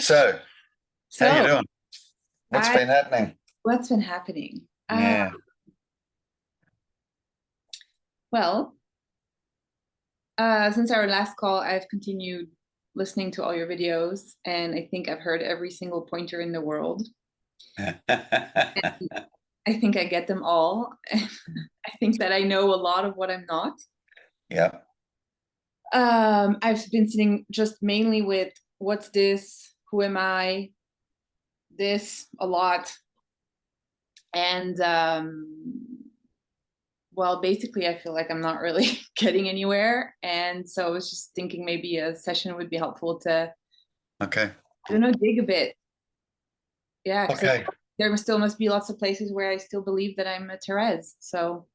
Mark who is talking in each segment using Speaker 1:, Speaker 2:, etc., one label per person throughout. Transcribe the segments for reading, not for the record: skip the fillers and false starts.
Speaker 1: So, how you
Speaker 2: So,
Speaker 1: doing? What's
Speaker 2: I
Speaker 1: been happening?
Speaker 2: what's been happening?
Speaker 1: Yeah.
Speaker 2: Well, since our last call, I've continued listening to all your videos, and I think I've heard every single pointer in the world. I think I get them all. I think that I know a lot of what I'm not.
Speaker 1: Yeah.
Speaker 2: I've been sitting just mainly with what's this? Who am I? This a lot. And well, basically, I feel like I'm not really getting anywhere. And so I was just thinking maybe a session would be helpful to,
Speaker 1: Okay.
Speaker 2: I don't know, dig a bit. Yeah, because
Speaker 1: Okay.
Speaker 2: there still must be lots of places where I still believe that I'm a Therese. So,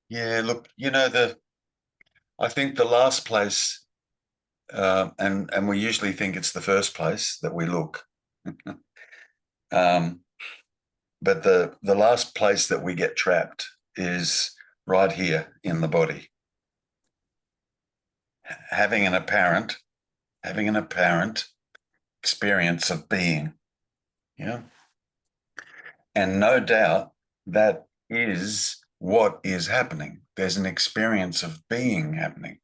Speaker 1: Yeah. Look, I think the last place, and we usually think it's the first place that we look, um, but the last place that we get trapped is right here in the body, having an apparent, having an apparent experience of being. Yeah. And no doubt that is what is happening. There's an experience of being happening.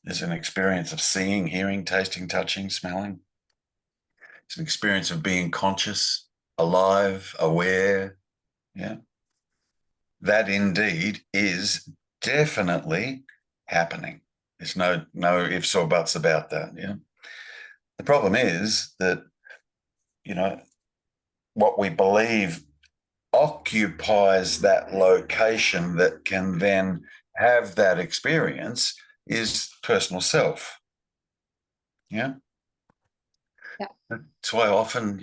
Speaker 1: There's an experience of seeing, hearing, tasting, touching, smelling. It's an experience of being conscious, alive, aware. Yeah. That indeed is definitely happening. There's no ifs or buts about that. Yeah. The problem is that, you know, what we believe occupies that location that can then have that experience is personal self. Yeah.
Speaker 2: yeah.
Speaker 1: That's why often,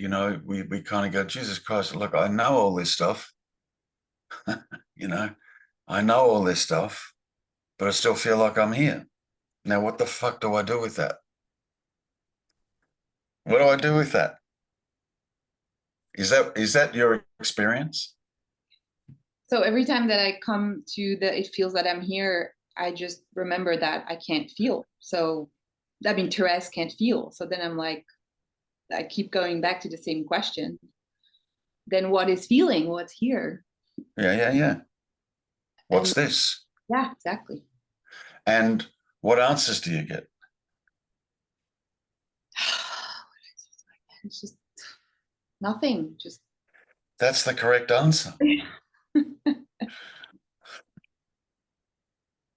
Speaker 1: we kind of go, Jesus Christ, look, I know all this stuff, you know, I know all this stuff, but I still feel like I'm here. Now, what the fuck do I do with that? What do I do with that? Is that your experience?
Speaker 2: So every time that I come to it feels that I'm here, I just remember that I can't feel. So, I mean, Therese can't feel. So then I'm like, I keep going back to the same question. Then what is feeling? What's here?
Speaker 1: Yeah, yeah, yeah.
Speaker 2: And
Speaker 1: What's this?
Speaker 2: yeah, exactly.
Speaker 1: And what answers do you get?
Speaker 2: It's just nothing. Just
Speaker 1: That's the correct answer.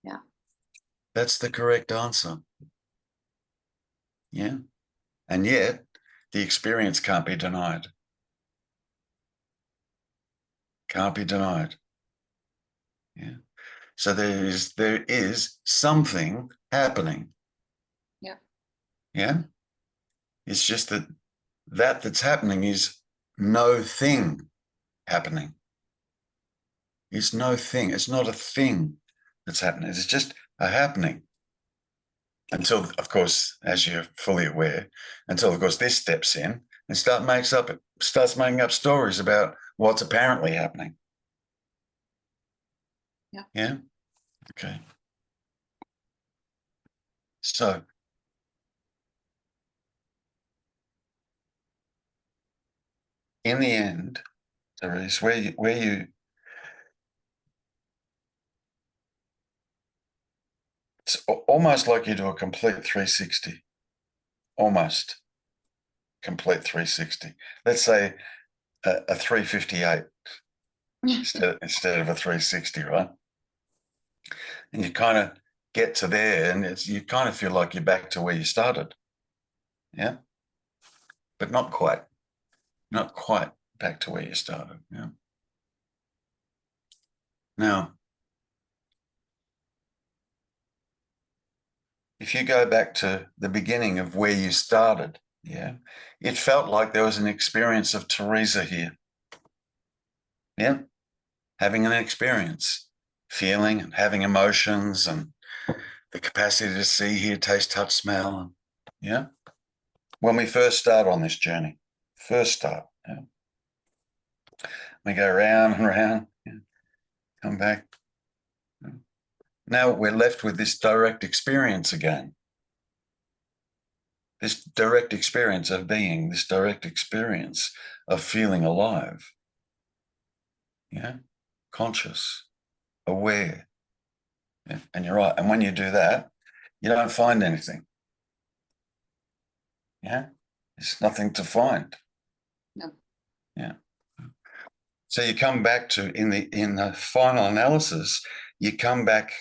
Speaker 2: yeah.
Speaker 1: That's the correct answer. Yeah. And yet the experience can't be denied. Can't be denied. Yeah. So there is something happening.
Speaker 2: Yeah.
Speaker 1: Yeah. It's just that's happening is no thing happening. It's no thing. It's not a thing that's happening. It's just a happening. Until, of course, as you're fully aware, until of course this steps in and starts making up stories about what's apparently happening.
Speaker 2: Yeah.
Speaker 1: Yeah. Okay. So in the end, Therese, it's almost like you do a complete 360, almost complete 360. Let's say a 358 instead of a 360, right? And you kind of get to there, and you kind of feel like you're back to where you started. Yeah, but not quite back to where you started. Yeah. Now, if you go back to the beginning of where you started, yeah, it felt like there was an experience of Teresa here. Yeah, having an experience, feeling and having emotions and the capacity to see, hear, taste, touch, smell. Yeah. When we first start on this journey, yeah, we go round and round, yeah, come back. Now we're left with this direct experience again. this direct experience of being, this direct experience of feeling alive. Yeah, conscious, aware. Yeah? And you're right. And when you do that, you don't find anything. Yeah, there's nothing to find.
Speaker 2: No.
Speaker 1: Yeah. So you come back to in the final analysis, you come back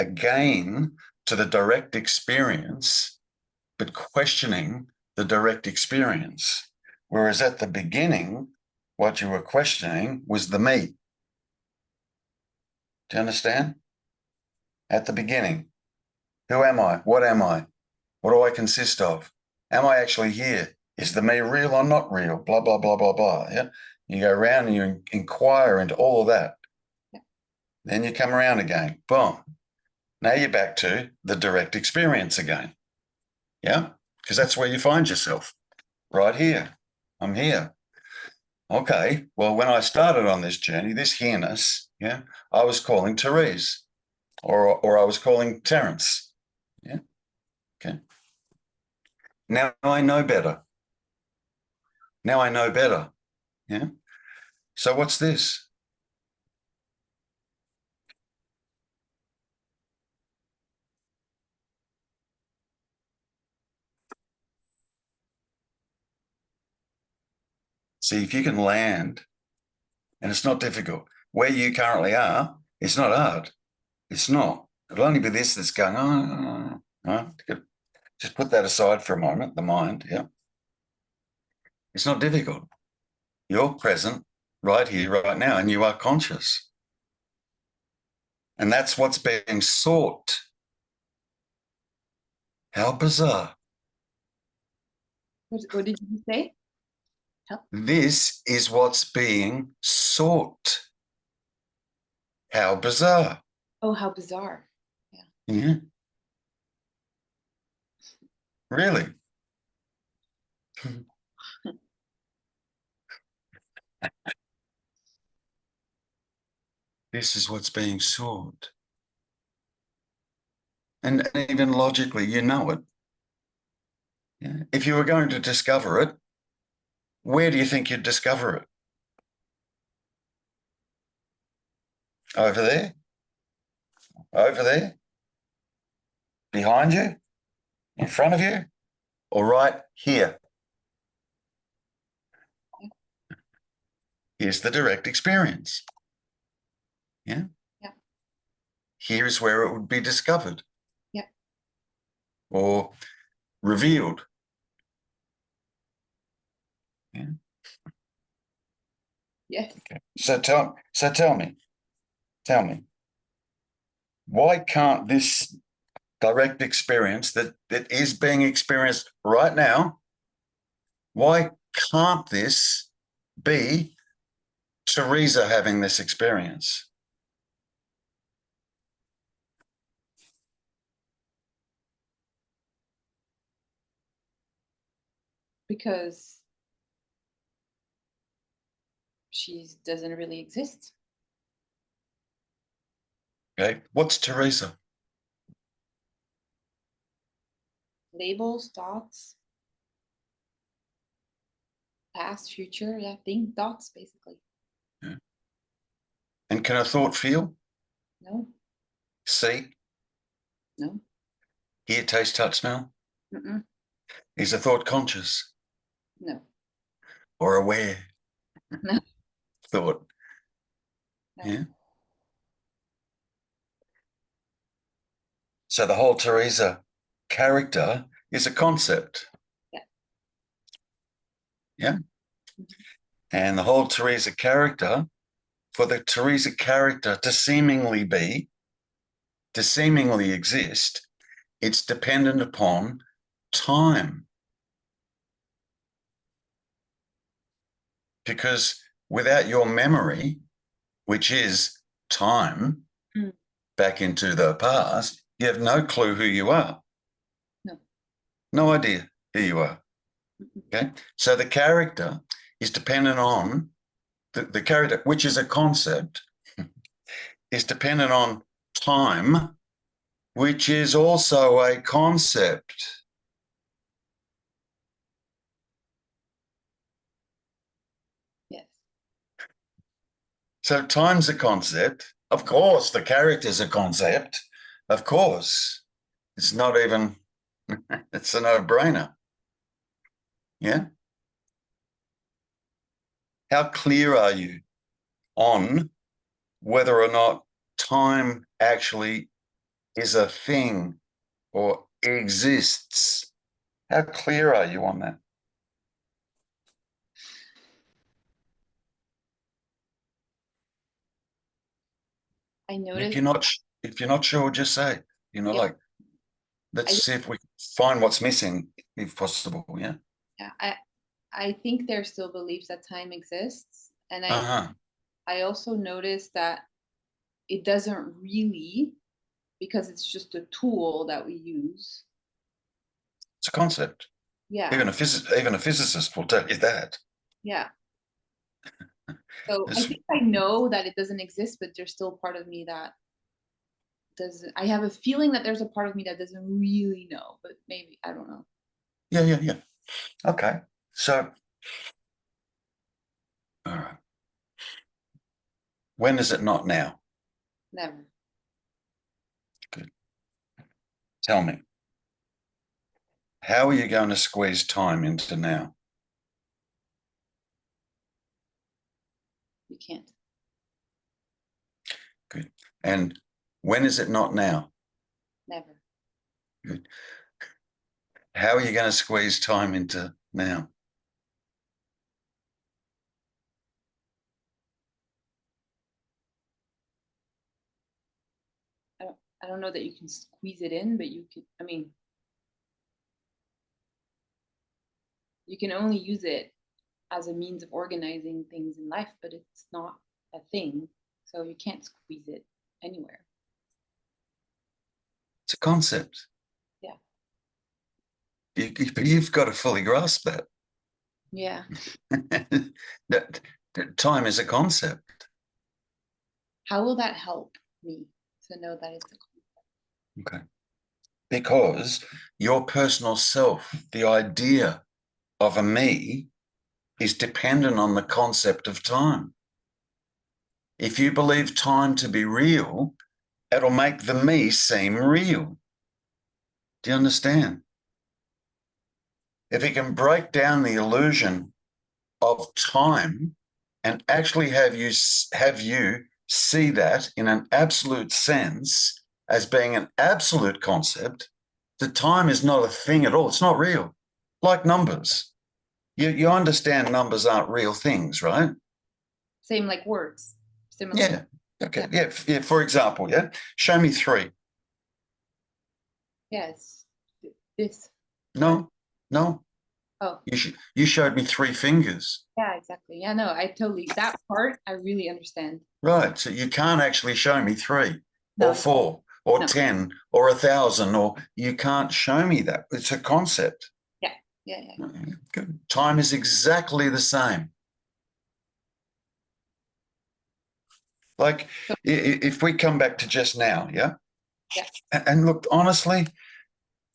Speaker 1: again to the direct experience, but questioning the direct experience. Whereas at the beginning, what you were questioning was the me. Do you understand? At the beginning, who am I? What am I? What do I consist of? Am I actually here? Is the me real or not real? Blah, blah, blah, blah, blah. Yeah. You go around and you inquire into all of that. Yeah. Then you come around again. Boom. Now you're back to the direct experience again. Yeah. Because that's where you find yourself. Right here. I'm here. Okay. Well, when I started on this journey, this here-ness, yeah, I was calling Teresa or I was calling Terrence. Yeah. Okay. Now I know better. Now I know better. Yeah. So what's this? See, if you can land, and it's not difficult, where you currently are, it's not hard. It's not. It'll only be this that's going on. Just put that aside for a moment, the mind. Yeah. It's not difficult. You're present right here, right now, and you are conscious. And that's what's being sought. How bizarre.
Speaker 2: What did you say?
Speaker 1: This is what's being sought. How bizarre.
Speaker 2: Oh, how bizarre. Yeah.
Speaker 1: Yeah. Really? This is what's being sought. And even logically, you know it. Yeah. If you were going to discover it, where do you think you'd discover it? Over there? Over there? Behind you? In front of you? Or right here? Here's the direct experience. Yeah?
Speaker 2: Yeah.
Speaker 1: Here is where it would be discovered.
Speaker 2: Yeah.
Speaker 1: Or revealed. Yeah.
Speaker 2: Yes.
Speaker 1: Okay. So tell me, why can't this direct experience that is being experienced right now, why can't this be Teresa having this experience?
Speaker 2: Because she doesn't really exist.
Speaker 1: Okay, what's Teresa?
Speaker 2: Labels, thoughts, past, future, yeah, thoughts, basically.
Speaker 1: Yeah. And can a thought feel?
Speaker 2: No.
Speaker 1: See?
Speaker 2: No.
Speaker 1: Hear, taste, touch, smell?
Speaker 2: Mm-mm.
Speaker 1: Is a thought conscious?
Speaker 2: No.
Speaker 1: Or aware?
Speaker 2: No.
Speaker 1: Thought?
Speaker 2: No.
Speaker 1: Yeah. So the whole Teresa character is a concept.
Speaker 2: Yeah.
Speaker 1: Yeah. Mm-hmm. And the whole Teresa character, for the Teresa character to seemingly exist, it's dependent upon time. Because without your memory, which is time, back into the past, you have no clue who you are.
Speaker 2: No.
Speaker 1: No idea who you are. Okay. So the character is dependent on the character, which is a concept, is dependent on time, which is also a concept. So time's a concept. Of course, the character's a concept. Of course. It's not even, it's a no-brainer. Yeah? How clear are you on whether or not time actually is a thing or exists? How clear are you on that?
Speaker 2: I
Speaker 1: If
Speaker 2: noticed.
Speaker 1: you're not sure, just say,
Speaker 2: Yeah,
Speaker 1: like, let's
Speaker 2: I
Speaker 1: see if we can find what's missing, if possible. Yeah.
Speaker 2: yeah, I think there are still beliefs that time exists, and
Speaker 1: Uh-huh.
Speaker 2: I also noticed that it doesn't really, because it's just a tool that we use.
Speaker 1: It's a concept.
Speaker 2: Yeah,
Speaker 1: Even a physicist will tell you that.
Speaker 2: yeah. So I
Speaker 1: It's,
Speaker 2: think I know that it doesn't exist, but there's still part of me that doesn't. I have a feeling that there's a part of me that doesn't really know, but maybe I don't know.
Speaker 1: yeah. Okay. So, all right. When is it not now?
Speaker 2: Never.
Speaker 1: Good. Tell me, how are you going to squeeze time into now?
Speaker 2: You can't.
Speaker 1: Good. And when is it not now?
Speaker 2: Never.
Speaker 1: Good. How are you going to squeeze time into now?
Speaker 2: I don't know that you can squeeze it in, but you can. I mean, you can only use it as a means of organizing things in life, but it's not a thing. So you can't squeeze it anywhere.
Speaker 1: It's a concept.
Speaker 2: Yeah.
Speaker 1: You've got to fully grasp that.
Speaker 2: Yeah.
Speaker 1: that time is a concept.
Speaker 2: How will that help me to know that it's a concept?
Speaker 1: Okay. Because your personal self, the idea of a me, is dependent on the concept of time. If you believe time to be real, it'll make the me seem real. Do you understand? If you can break down the illusion of time and actually have you see that in an absolute sense as being an absolute concept, the time is not a thing at all. It's not real. Like numbers. You understand numbers aren't real things, right?
Speaker 2: Same like words. Similar.
Speaker 1: Yeah. Okay. Yeah. For example, yeah. Show me 3.
Speaker 2: Yes. This. One.
Speaker 1: No, no.
Speaker 2: Oh,
Speaker 1: You showed me 3 fingers.
Speaker 2: yeah, exactly. Yeah, no, I totally, that part I really understand.
Speaker 1: Right. So you can't actually show me 3 or
Speaker 2: No,
Speaker 1: 4 or
Speaker 2: no.
Speaker 1: 10 or 1,000, or you can't show me that. It's a concept.
Speaker 2: Yeah, yeah.
Speaker 1: Good. Time is exactly the same. Like
Speaker 2: So,
Speaker 1: if we come back to just now, yeah?
Speaker 2: yeah.
Speaker 1: And look, honestly,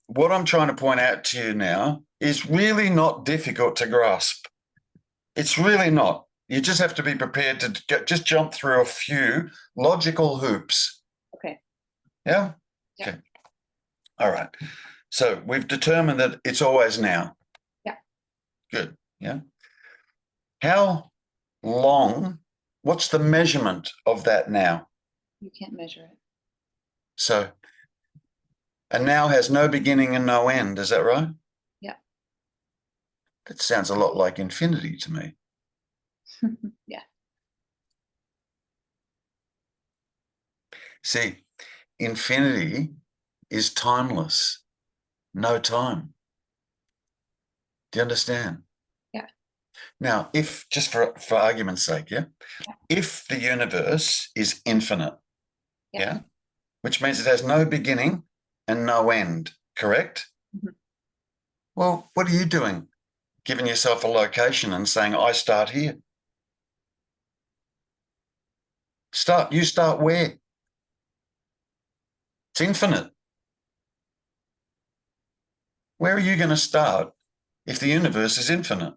Speaker 1: what I'm trying to point out to you now is really not difficult to grasp. It's really not. You just have to be prepared to just jump through a few logical hoops.
Speaker 2: Okay.
Speaker 1: Yeah?
Speaker 2: Yeah.
Speaker 1: Okay. All right. So we've determined that it's always now.
Speaker 2: Yeah.
Speaker 1: Good. Yeah. How long, what's the measurement of that now?
Speaker 2: You can't measure it.
Speaker 1: So a now has no beginning and no end. Is that right?
Speaker 2: Yeah.
Speaker 1: That sounds a lot like infinity to me.
Speaker 2: Yeah.
Speaker 1: See, infinity is timeless, no time. Do you understand?
Speaker 2: Yeah.
Speaker 1: Now, if just for argument's sake, yeah,
Speaker 2: Yeah.
Speaker 1: if the universe is infinite,
Speaker 2: Yeah.
Speaker 1: yeah, which means it has no beginning and no end, correct?
Speaker 2: Mhm.
Speaker 1: Well, what are you doing? Giving yourself a location and saying, I start here. You start where? It's infinite. Where are you going to start if the universe is infinite?